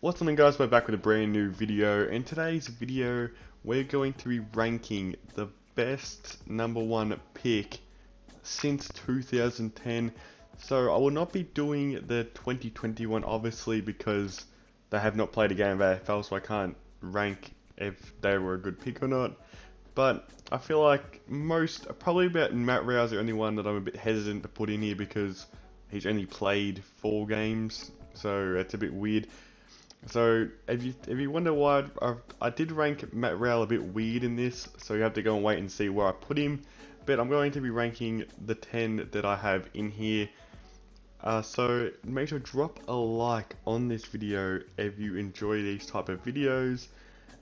What's on guys, we're back with a brand new video. In today's video we're going to be ranking the best number one pick since 2010. So I will not be doing the 2021 obviously because they have not played a game of AFL, so I can't rank if they were a good pick or not. But I feel like probably about Matt Rowe's the only one that I'm a bit hesitant to put in here because he's only played 4 games, so it's a bit weird. So if you wonder why I did rank Matt Rowe a bit weird in this, so you have to go and wait and see where I put him. But I'm going to be ranking the 10 that I have in here. So make sure to drop a like on this video if you enjoy these type of videos,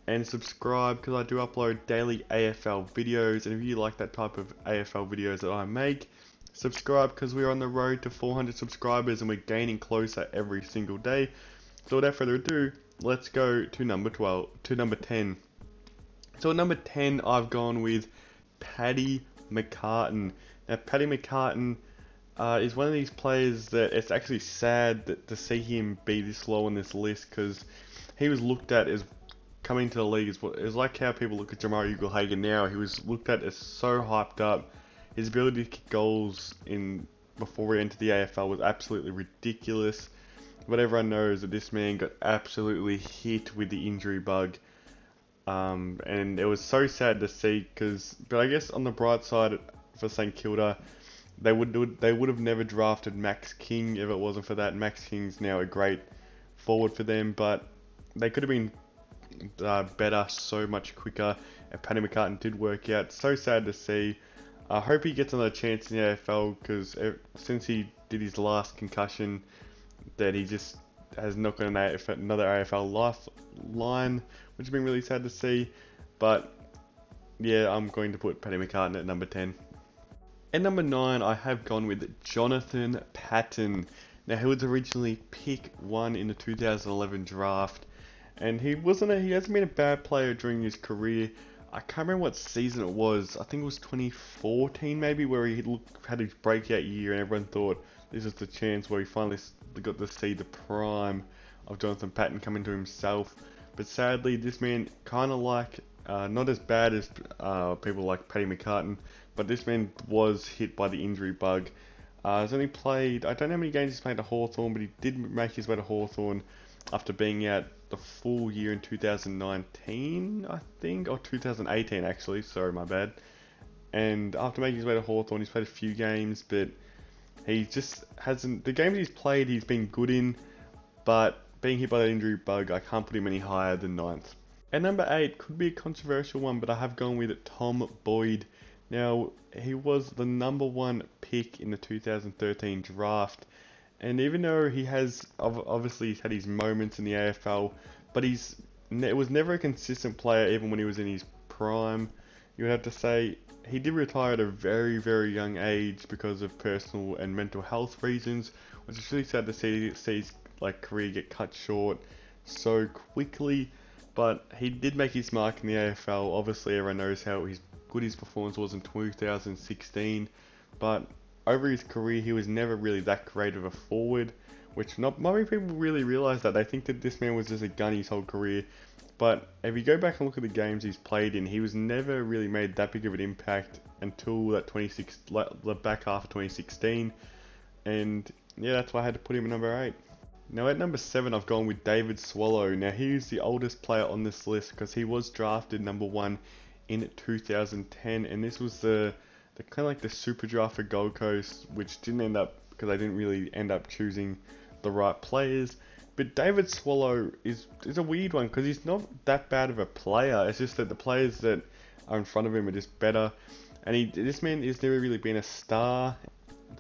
and subscribe because I do upload daily AFL videos. And if you like that type of AFL videos that I make, subscribe because we're on the road to 400 subscribers and we're gaining closer every single day. So without further ado, let's go to number 10. So at number 10, I've gone with Paddy McCartin. Now, Paddy McCartin is one of these players that it's actually sad to see him be this low on this list because he was looked at as coming to the league is like how people look at Jamarra Ugle-Hagan now. He was looked at as so hyped up. His ability to kick goals before he entered the AFL was absolutely ridiculous. But everyone knows that this man got absolutely hit with the injury bug, and it was so sad to see. But I guess on the bright side for St Kilda, they would have never drafted Max King if it wasn't for that. Max King's now a great forward for them, but they could have been better so much quicker. And Paddy McCartin did work out. So sad to see. I hope he gets another chance in the AFL because since he did his last concussion, that he just has not got another AFL lifeline, which has been really sad to see. But yeah, I'm going to put Paddy McCartin at number 10. At number 9, I have gone with Jonathan Patton. Now, he was originally pick 1 in the 2011 draft, and he hasn't been a bad player during his career. I can't remember what season it was. I think it was 2014 maybe, where he had his breakout year and everyone thought this is the chance where he finally got to see the prime of Jonathan Patton come into himself. But sadly, this man kind of like, not as bad as people like Paddy McCartin, but this man was hit by the injury bug. He's only played, I don't know how many games he's played at Hawthorn, but he did make his way to Hawthorn after being out the full year in 2019, I think, or 2018 actually, sorry, my bad. And after making his way to Hawthorn, he's played a few games, but he just hasn't, the games he's played, he's been good in, but being hit by that injury bug, I can't put him any higher than 9th. At number 8, could be a controversial one, but I have gone with Tom Boyd. Now, he was the number 1 pick in the 2013 draft, and even though he has, obviously he's had his moments in the AFL, but it was never a consistent player even when he was in his prime. You would have to say, he did retire at a very, very young age because of personal and mental health reasons, which is really sad to see his career get cut short so quickly. But he did make his mark in the AFL. Obviously, everyone knows how good his performance was in 2016, but over his career, he was never really that great of a forward, which not many people really realise that. They think that this man was just a gun his whole career. But if you go back and look at the games he's played in, he was never really made that big of an impact until the back half of 2016. And yeah, that's why I had to put him at number 8. Now at number 7, I've gone with David Swallow. Now he's the oldest player on this list because he was drafted number 1 in 2010, and this was the kind of like the super draft for Gold Coast, which didn't end up because they didn't really end up choosing the right players. But David Swallow is a weird one because he's not that bad of a player. It's just that the players that are in front of him are just better. And this man has never really been a star.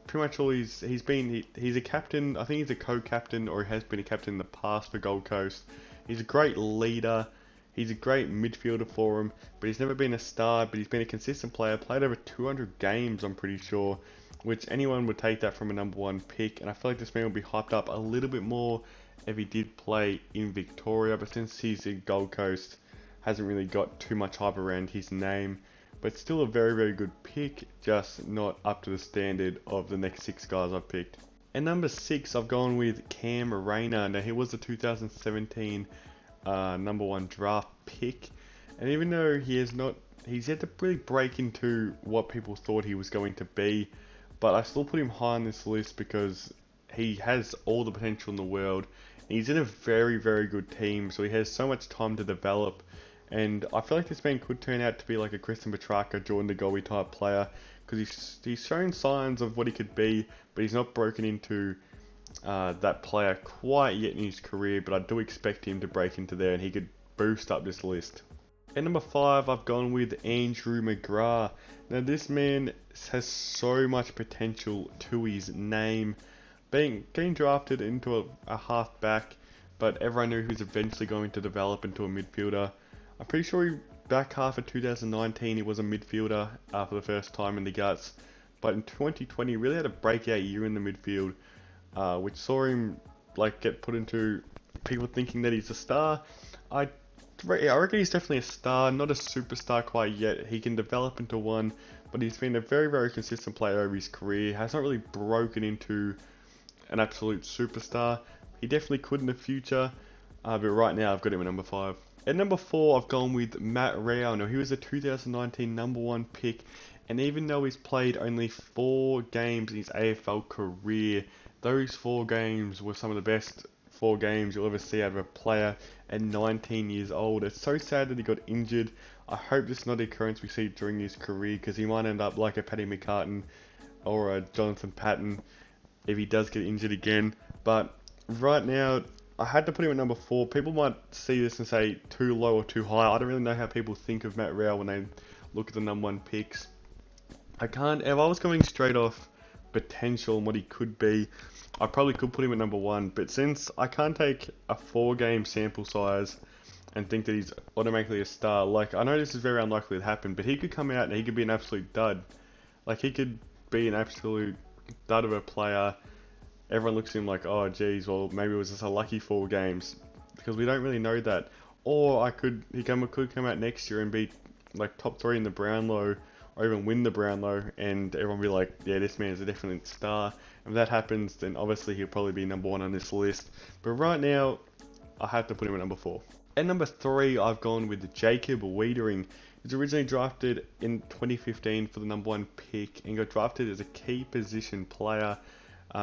Pretty much all he's a captain. I think he's a co-captain, or he has been a captain in the past for Gold Coast. He's a great leader. He's a great midfielder for him, but he's never been a star. But he's been a consistent player. Played over 200 games, I'm pretty sure, which anyone would take that from a number 1 pick. And I feel like this man will be hyped up a little bit more if he did play in Victoria, but since he's in Gold Coast, hasn't really got too much hype around his name. But still a very, very good pick, just not up to the standard of the next 6 guys I've picked. And number 6, I've gone with Cam Rayner. Now, he was the 2017 number 1 draft pick. And even though he's yet to really break into what people thought he was going to be, but I still put him high on this list because he has all the potential in the world. He's in a very, very good team, so he has so much time to develop. And I feel like this man could turn out to be like a Christian Petrarca, Jordan DeGoey type player, because he's shown signs of what he could be, but he's not broken into that player quite yet in his career. But I do expect him to break into there, and he could boost up this list. At number 5, I've gone with Andrew McGrath. Now, this man has so much potential to his name. Getting drafted into a half-back, but everyone knew he was eventually going to develop into a midfielder. I'm pretty sure back half of 2019 he was a midfielder for the first time in the guts, but in 2020 he really had a breakout year in the midfield, which saw him get put into people thinking that he's a star. I reckon he's definitely a star, not a superstar quite yet. He can develop into one, but he's been a very, very consistent player over his career. Has not really broken into an absolute superstar. He definitely could in the future, but right now I've got him at number 5. At number 4, I've gone with Matt Rowell. Now, he was a 2019 number 1 pick, and even though he's played only 4 games in his AFL career, those 4 games were some of the best 4 games you'll ever see out of a player at 19 years old. It's so sad that he got injured. I hope this is not the occurrence we see during his career, because he might end up like a Paddy McCartin or a Jonathan Patton if he does get injured again. But right now, I had to put him at number 4. People might see this and say too low or too high. I don't really know how people think of Matt Rowell when they look at the number 1 picks. If I was going straight off potential and what he could be, I probably could put him at number 1. But since I can't take a 4-game sample size and think that he's automatically a star, I know this is very unlikely to happen, but he could come out and he could be an absolute dud. He could be an absolute dud of a player. Everyone looks at him like, oh geez, well maybe it was just a lucky 4 games, because we don't really know that. Or he could come out next year and be top 3 in the Brownlow, or even win the Brownlow, and everyone will be like, yeah, this man is a definite star. And if that happens, then obviously he'll probably be number 1 on this list. But right now, I have to put him at number 4. At number 3, I've gone with Jacob Weitering. He was originally drafted in 2015 for the number 1 pick, and got drafted as a key position player.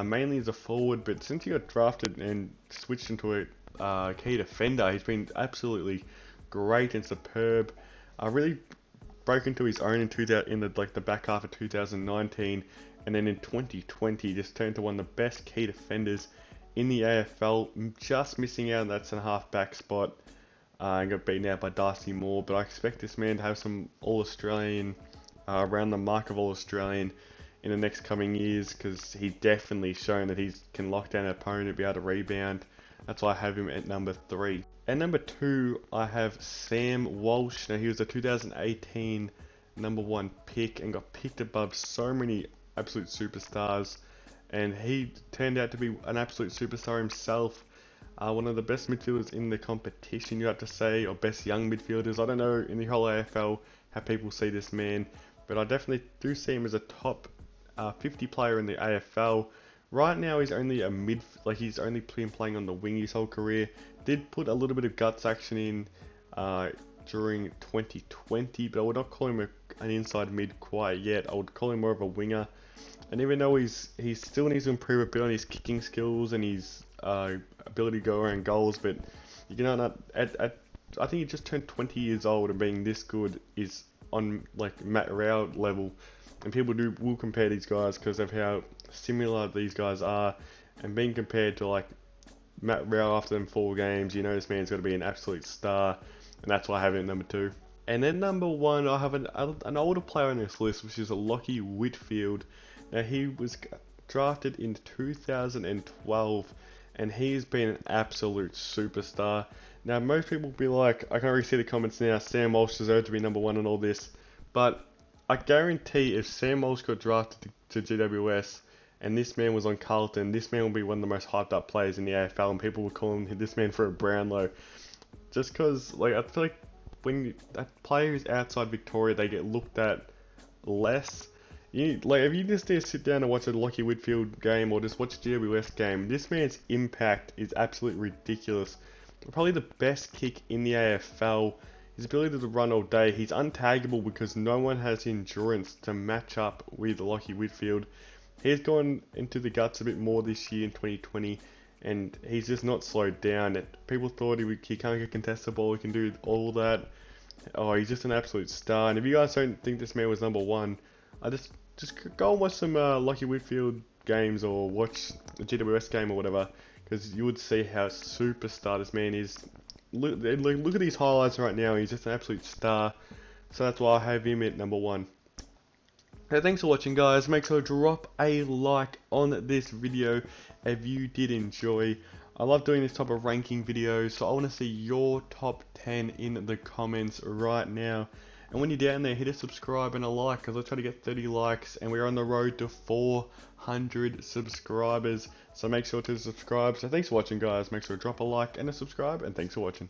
Mainly as a forward, but since he got drafted and switched into a key defender, he's been absolutely great and superb. Really broke into his own in the back half of 2019, and then in 2020 just turned to one of the best key defenders in the AFL, just missing out on that centre half back spot, and got beaten out by Darcy Moore. But I expect this man to have some All-Australian, around the mark of All-Australian in the next coming years, because he's definitely shown that he can lock down an opponent, be able to rebound. That's why I have him at number 3. At number 2, I have Sam Walsh. Now, he was a 2018 number 1 pick and got picked above so many absolute superstars, and he turned out to be an absolute superstar himself. One of the best midfielders in the competition, you have to say, or best young midfielders. I don't know in the whole AFL how people see this man, but I definitely do see him as a top 50 player in the AFL. Right now he's only a he's only been playing on the wing his whole career. Did put a little bit of guts action in during 2020, but I would not call him an inside mid quite yet. I would call him more of a winger. And even though he still needs to improve a bit on his kicking skills and his ability to go around goals, but you know, I think he just turned 20 years old, and being this good is on Matt Rowell level. And people will compare these guys because of how similar these guys are, and being compared to Matt Rowell after them 4 games, you know this man's got to be an absolute star, and that's why I have him at number 2. And then number 1, I have an older player on this list, which is Lockie Whitfield. Now, he was drafted in 2012, and he's been an absolute superstar. Now, most people will be like, I can already see the comments now, Sam Walsh deserved to be number 1 and all this, but I guarantee if Sam Walsh got drafted to GWS and this man was on Carlton, this man will be one of the most hyped up players in the AFL, and people will call him this man for a Brownlow. Just because, I feel like when a player is outside Victoria, they get looked at less. Like, if you just need to sit down and watch a Lockie Whitfield game or just watch a GWS game, this man's impact is absolutely ridiculous. Probably the best kick in the AFL. His ability to run all day. He's untaggable because no one has the endurance to match up with Lockie Whitfield. He's gone into the guts a bit more this year in 2020, and he's just not slowed down. People thought he can't get contested ball, he can do all that. Oh, he's just an absolute star. And if you guys don't think this man was number one, I just go and watch some Lockie Whitfield games or watch a GWS game or whatever, because you would see how superstar this man is. Look at these highlights right now. He's just an absolute star. So that's why I have him at number one. So thanks for watching, guys. Make sure to drop a like on this video if you did enjoy. I love doing this type of ranking videos, so I want to see your top 10 in the comments right now. And when you're down there, hit a subscribe and a like, because I'll try to get 30 likes, and we're on the road to 400 subscribers. So make sure to subscribe. So thanks for watching, guys. Make sure to drop a like and a subscribe, and thanks for watching.